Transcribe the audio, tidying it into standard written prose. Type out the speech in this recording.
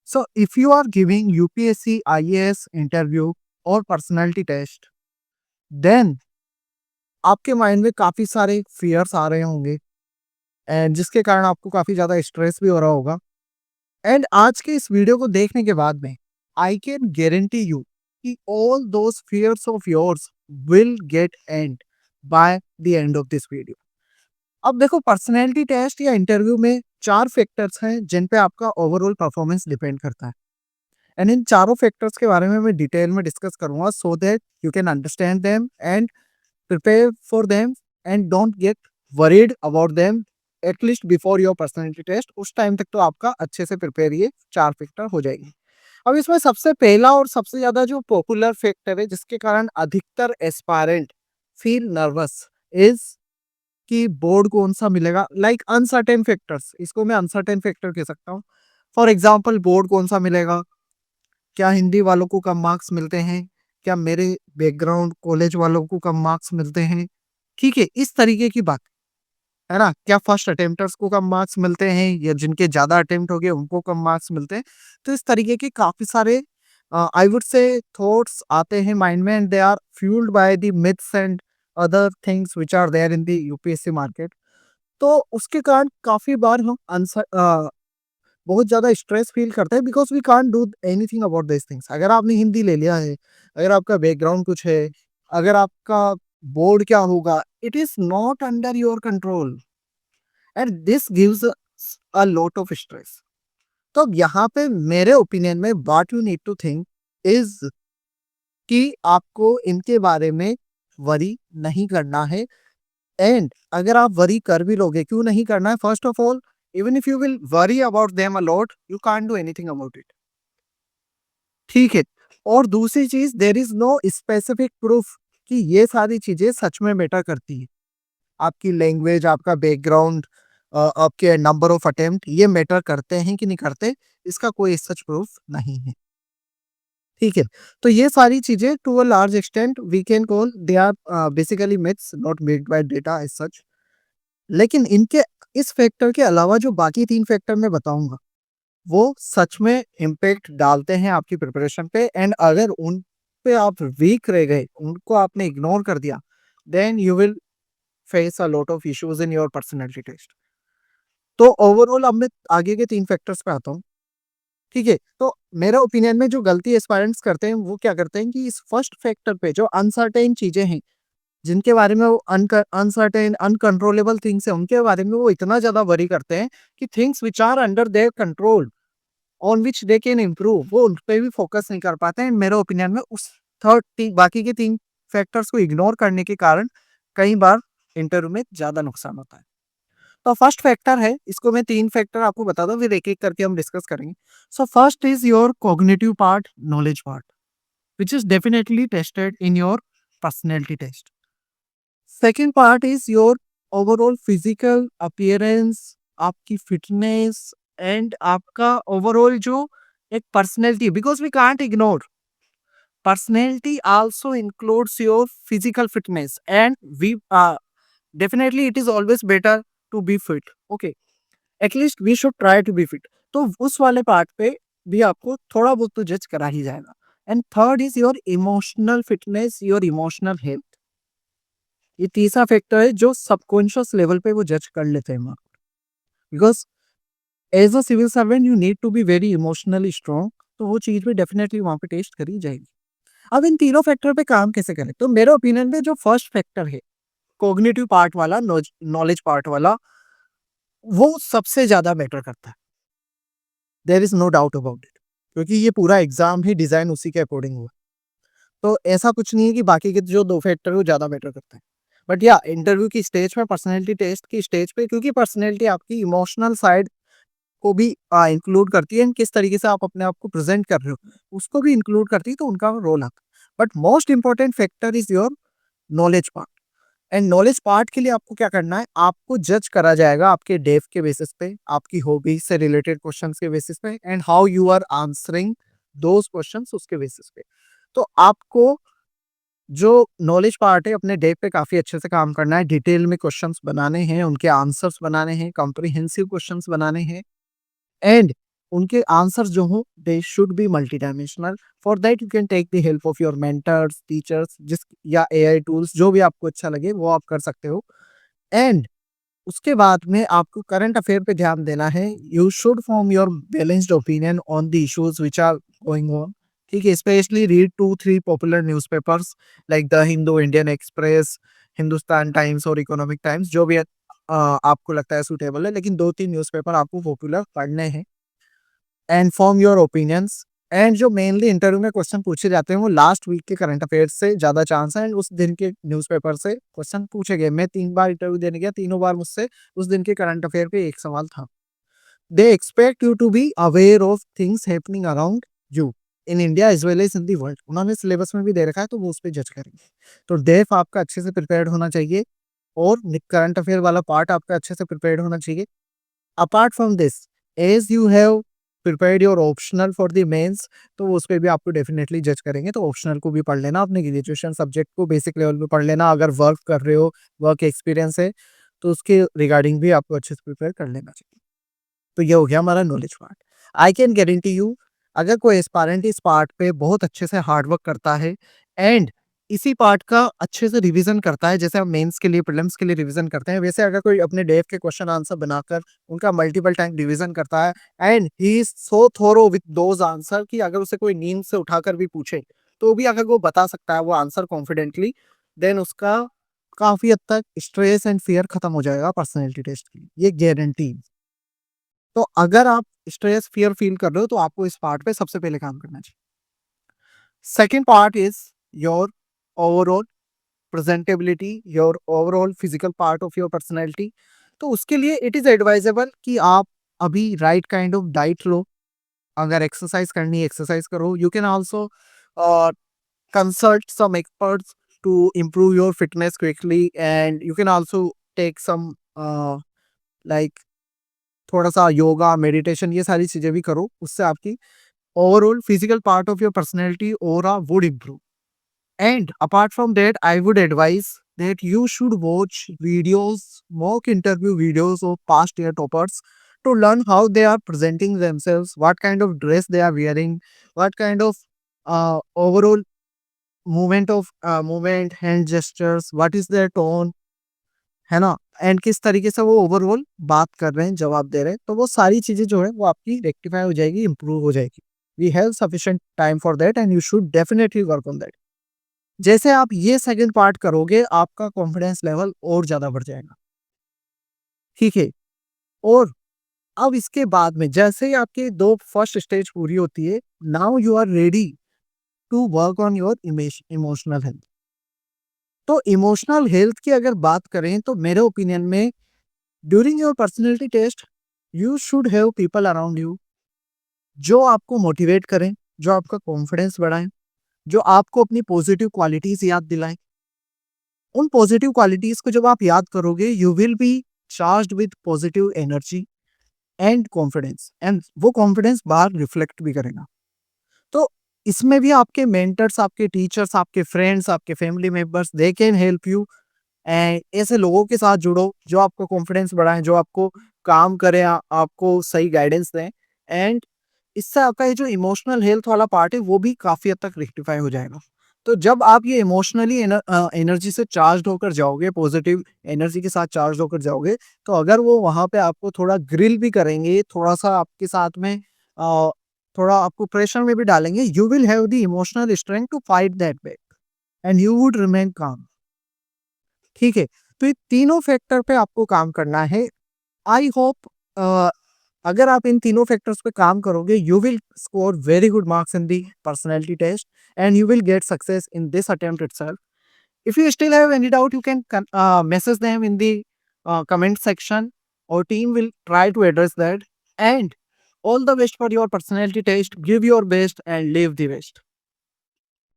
So if you are giving UPSC, IAS interview और personality test, then आपके mind में काफ़ी सारे फियर्स आ रहे होंगे एंड जिसके कारण आपको काफ़ी ज़्यादा स्ट्रेस भी हो रहा होगा। एंड आज के इस वीडियो को देखने के बाद में आई कैन गारंटी यू कि all those fears of yours will get end by the end of this video. अब देखो, पर्सनैलिटी टेस्ट या इंटरव्यू में 4 फैक्टर्स हैं जिन पे आपका ओवरऑल परफॉर्मेंस डिपेंड करता है। एंड इन चारों फैक्टर्स के बारे में मैं डिटेल में डिस्कस करूंगा so that you can understand them and prepare for them and don't get worried about them at least before your personality test. उस टाइम तक तो आपका अच्छे से प्रिपेयर ये 4 फैक्टर हो जाएंगे। अब इसमें सबसे पहला और सबसे ज्यादा जो पॉपुलर फैक्टर है जिसके कारण अधिकतर एस्पायरेंट फील नर्वस इज कि बोर्ड कौन सा मिलेगा। लाइक अनसर्टेन फैक्टर्स, इसको मैं अनसर्टेन फैक्टर कह सकता हूँ। फॉर एग्जाम्पल, बोर्ड कौन सा मिलेगा, क्या हिंदी वालों को कम मार्क्स मिलते हैं, क्या मेरे बैकग्राउंड कॉलेज वालों को कम मार्क्स मिलते हैं। ठीक है, इस तरीके की बात है ना। क्या फर्स्ट अटेम्प्टर्स को कम मार्क्स मिलते हैं या जिनके ज्यादा अटेम्प्ट हो गए उनको कम मार्क्स मिलते हैं। तो इस तरीके के काफी सारे आई वुड से थॉट्स आते हैं माइंड में and they are fuelled by the myths and other things which are there in the UPSC market. तो उसके कारण काफी बार हम बहुत ज़्यादा स्ट्रेस फील करते हैं because we can't do anything about this things. अगर आपने हिंदी ले लिया है, अगर आपका बैकग्राउंड कुछ है, अगर आपका बोर्ड क्या होगा, it is not under your control and this gives a lot of stress. तो अब यहाँ पे मेरे ओपिनियन में what you need to think is कि आपको इनके बारे में वरी नहीं करना है। एंड अगर आप वरी कर भी लोगे, क्यों नहीं करना है? First of all, even if you will worry about them a lot, you can't do anything about it. ठीक है। और दूसरी चीज, there is no specific proof कि ये सारी चीजें सच में मैटर करती है। आपकी लैंग्वेज, आपका बैकग्राउंड, आपके नंबर ऑफ अटेम्प्ट, ये मैटर करते हैं कि नहीं करते, इसका कोई सच प्रूफ नहीं है। ठीक है। तो ये सारी चीजें to a large extent we can call they are basically myths not made by data as such. लेकिन इनके इस फैक्टर के अलावा जो बाकी 3 फैक्टर मैं बताऊंगा वो सच में इम्पैक्ट डालते हैं आपकी प्रिपरेशन पे। एंड अगर उन पे आप वीक रह गए, उनको आपने इग्नोर कर दिया, then you will face a lot of issues in your personality test. तो ओवरऑल अब मैं आगे के 3 फैक्टर्स पे आता हूँ। ठीक है। तो मेरा ओपिनियन में जो गलती एस्पायरेंट्स करते हैं वो क्या करते हैं कि इस फर्स्ट फैक्टर पे जो अनसर्टेन चीजें हैं, जिनके बारे में वो अनसर्टेन अनकंट्रोलेबल थिंग्स है, उनके बारे में वो इतना ज्यादा वरी करते हैं कि things which are under their control on which they can improve, वो उन पे भी फोकस नहीं कर पाते हैं। मेरे ओपिनियन में उस बाकी के 3 फैक्टर्स को इग्नोर करने के कारण कई बार इंटरव्यू में ज्यादा नुकसान होता है। तो फर्स्ट फैक्टर है, इसको मैं 3 फैक्टर आपको बता दूं, फिर एक-एक करके हम डिस्कस करेंगे। So first is your cognitive part, knowledge part, which is definitely tested in your personality test. Second part is your overall physical appearance, आपकी फिटनेस एंड आपका ओवरऑल जो एक personality, because we can't ignore personality also includes your physical fitness and we definitely it is always better to be fit, okay, at least we should try to be fit। तो उस वाले part पे भी आपको थोड़ा बहुत तो जज करा ही जाएगा। And third is your emotional fitness, your emotional health. ये तीसरा फैक्टर है जो सबकॉन्शियस लेवल पे वो जज कर लेते हैं, because as a civil servant you need to be very emotionally strong. तो वो चीज भी डेफिनेटली वहां पे टेस्ट करी जाएगी। अब इन तीनों फैक्टर पे काम कैसे करें? तो मेरे ओपिनियन में जो फर्स्ट फैक्टर है, कॉग्निटिव पार्ट वाला, नॉलेज पार्ट वाला, वो सबसे ज्यादा मैटर करता है। There is no doubt about it, क्योंकि ये पूरा एग्जाम ही डिजाइन उसी के अकॉर्डिंग हुआ। तो ऐसा कुछ नहीं है कि बाकी के जो 2 फैक्टर है वो ज्यादा मैटर करते हैं। बट या इंटरव्यू की स्टेज पे, पर्सनैलिटी टेस्ट की स्टेज पे, क्योंकि पर्सनैलिटी आपकी इमोशनल साइड को भी इंक्लूड करती है, किस तरीके से आप अपने आप को प्रेजेंट कर रहे हो उसको भी इंक्लूड करती है, तो उनका रोल आता है। But most important factor is your knowledge part. And knowledge part के लिए आपको क्या करना है, आपको जज करा जाएगा आपके डेफ के बेसिस पे, आपकी हॉबीज से रिलेटेड क्वेश्चंस के बेसिस पे and how you are answering those questions उसके बेसिस पे। तो आपको जो नॉलेज पार्ट है अपने डेफ पे काफी अच्छे से काम करना है, डिटेल में क्वेश्चंस बनाने हैं, उनके आंसर्स बनाने हैं, कॉम्प्रिहेंसिव क्वेश्चंस बनाने हैं। एंड उनके आंसर्स जो हो they should be multi dimensional. For that you can take the help of your mentors, teachers, जिस या एआई टूल्स, जो भी आपको अच्छा लगे वो आप कर सकते हो। एंड उसके बाद में आपको करंट अफेयर पे ध्यान देना है। You should form your balanced opinion on the issues which are going on. ठीक है, specially read 2-3 popular newspapers like the Hindu, Indian Express, Hindustan Times और इकोनॉमिक टाइम्स, जो भी आपको लगता है सूटेबल है, लेकिन 2-3 न्यूज़पेपर आपको पॉपुलर पढ़ने हैं। And form your opinions. And जो मेनली इंटरव्यू में क्वेश्चन पूछे जाते हैं वो लास्ट वीक के करंट अफेयर्स से ज्यादा चांस है, एंड उस दिन के न्यूज़पेपर से क्वेश्चन पूछे गए। मैं 3 बार इंटरव्यू देने गया, तीनों बार मुझसे उस दिन के करंट अफेयर पे एक सवाल था। They expect you to be aware of things happening around you in India as well as in the world. उन्होंने सिलेबस में भी दे रखा है, तो वो उस पर जज करेंगे। तो डेफ आपका अच्छे से प्रिपेयर्ड होना चाहिए, और करंट अफेयर वाला पार्ट आपका अच्छे से प्रिपेयर्ड होना चाहिए। Apart from this, as you have prepared your optional for the mains, तो उस पे भी आपको डेफिनेटली जज करेंगे। तो ऑप्शनल को भी पढ़ लेना, अपने ग्रेजुएशन सब्जेक्ट को बेसिक लेवल पे पढ़ लेना। अगर वर्क कर रहे हो, वर्क एक्सपीरियंस है, तो उसके रिगार्डिंग भी आपको अच्छे से प्रिपेयर कर लेना चाहिए। तो ये हो गया हमारा knowledge part. I can guarantee you, अगर कोई एस्पायरेंट इस पार्ट पे बहुत अच्छे से हार्ड वर्क करता है, एंड इसी पार्ट का अच्छे से रिवीजन करता है, जैसे हम मेंस के लिए, प्रीलिम्स के लिए रिवीजन करते हैं, वैसे अगर कोई अपने डेफ के क्वेश्चन आंसर बनाकर उनका मल्टीपल टाइम रिवीजन करता है, and he is so thorough with those answer कि अगर उसे कोई नींद से उठाकर भी पूछे तो भी अगर वो बता सकता है वो आंसर कॉन्फिडेंटली, देन उसका काफी हद तक स्ट्रेस एंड फियर खत्म हो जाएगा पर्सनैलिटी टेस्ट की, ये गारंटी। तो अगर आप स्ट्रेस फियर फील कर रहे हो, तो आपको इस पार्ट पे सबसे पहले काम करना चाहिए। Second part is your overall presentability, your overall physical part of your personality. तो उसके लिए इट इज एडवाइजेबल कि आप अभी राइट काइंड ऑफ डाइट लो। अगर एक्सरसाइज करनी है, एक्सरसाइज करो। You can also consult some experts to improve your fitness quickly, and you can also take some like थोड़ा सा योगा, मेडिटेशन, ये सारी चीजें भी करो। उससे आपकी overall physical part of your personality aura would improve. And apart from that, I would advise that you should watch videos, mock interview videos of past year toppers, to learn how they are presenting themselves, what kind of dress they are wearing, what kind of overall movement, hand gestures, what is their tone, है ना? And किस तरीके से वो overall बात कर रहे हैं, जवाब दे रहे हैं, तो वो सारी चीजें जो है वो आपकी रेक्टिफाई हो जाएगी, इंप्रूव हो जाएगी। We have sufficient time for that, and you should definitely work on that. जैसे आप ये सेकंड पार्ट करोगे, आपका कॉन्फिडेंस लेवल और ज्यादा बढ़ जाएगा। ठीक है, और अब इसके बाद में जैसे ही आपकी दो फर्स्ट स्टेज पूरी होती है, now you are ready to work on your emotional health. तो इमोशनल हेल्थ की अगर बात करें, तो मेरे ओपिनियन में during your personality test you should have people around you जो आपको मोटिवेट करें, जो आपका कॉन्फिडेंस बढ़ाएं, जो आपको अपनी पॉजिटिव क्वालिटीज याद दिलाएं। उन पॉजिटिव क्वालिटीज को जब आप याद करोगे, you will be charged with positive energy and confidence, and वो कॉन्फिडेंस बाहर रिफ्लेक्ट भी करेगा। तो इसमें भी आपके मेंटर्स, आपके टीचर्स, आपके फ्रेंड्स, आपके family members, they can help you. ऐसे लोगों के साथ जुड़ो जो आपको कॉन्फिडेंस बढ़ाएं, जो आपको काम करें, आपको सही गाइडेंस दें। एंड इससे आपका ये जो इमोशनल हेल्थ वाला पार्ट है वो भी काफी हद तक रेक्टिफाई हो जाएगा। तो जब आप ये इमोशनली एनर्जी से चार्ज होकर जाओगे, पॉजिटिव एनर्जी के साथ चार्ज होकर जाओगे, तो अगर वो वहां पे आपको थोड़ा ग्रिल भी करेंगे, थोड़ा सा आपके साथ में थोड़ा आपको प्रेशर में भी डालेंगे, you will have the emotional strength to fight that back, and you would remain calm. ठीक है, तो ये तीनों फैक्टर पे आपको काम करना है। आई होप अगर आप इन तीनों फैक्टर्स पे काम करोगे, you will score very good marks in the personality test, and you will get success in this attempt itself. If you still have any doubt, you can message them in the comment section. Our team will try to address that. And all the best for your personality test. Give your best and leave the best.